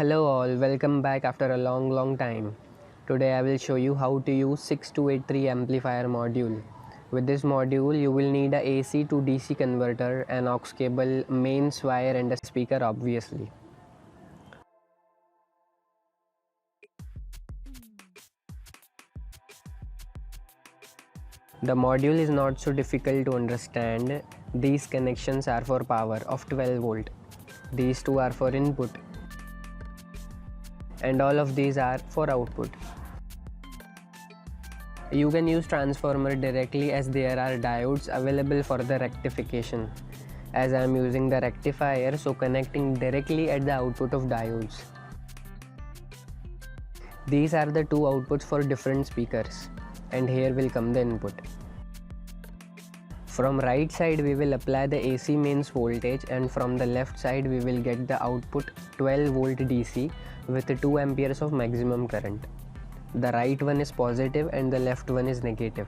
Hello all, welcome back after a long time. Today I will show you how to use 6283 amplifier module. With this module you will need a AC to DC converter, an aux cable, mains wire and a speaker obviously. The module is not so difficult to understand. These connections are for power of 12 volt. These two are for input and all of these are for output. You can use transformer directly as there are diodes available for the rectification. As I am using the rectifier, so connecting directly at the output of diodes. These are the two outputs for different speakers, and here will come the input. From right side we will apply the AC mains voltage, and from the left side we will get the output 12 volt DC with 2 amperes of maximum current. The right one is positive and the left one is negative.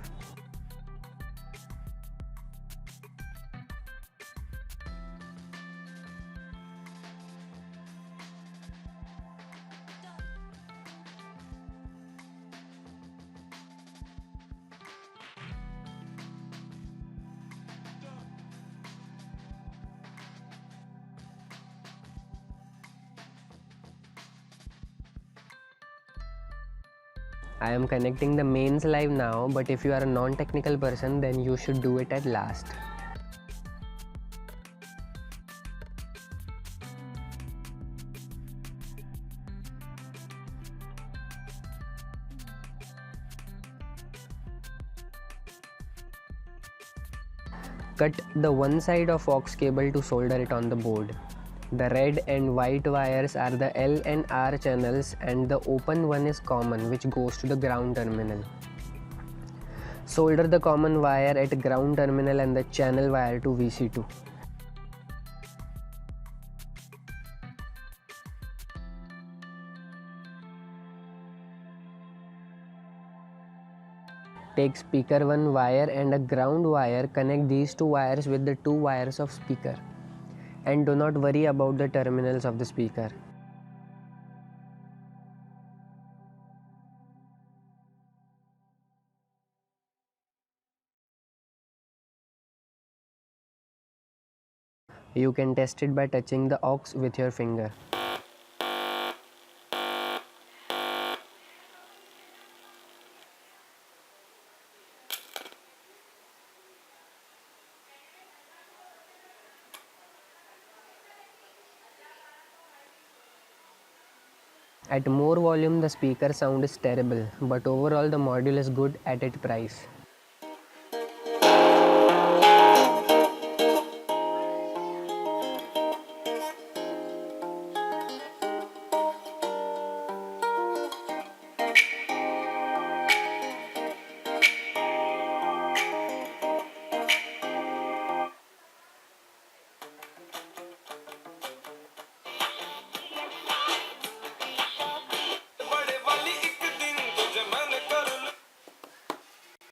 I am connecting the mains live now, but if you are a non-technical person then you should do it at last. Cut the one side of aux cable to solder it on the board. The red and white wires are the L and R channels, and the open one is common, which goes to the ground terminal. Solder the common wire at ground terminal and the channel wire to VC2. Take speaker 1 wire and a ground wire, connect these two wires with the two wires of speaker, and do not worry about the terminals of the speaker. You can test it by touching the aux with your finger. At more volume the speaker sound is terrible, but overall the module is good at its price.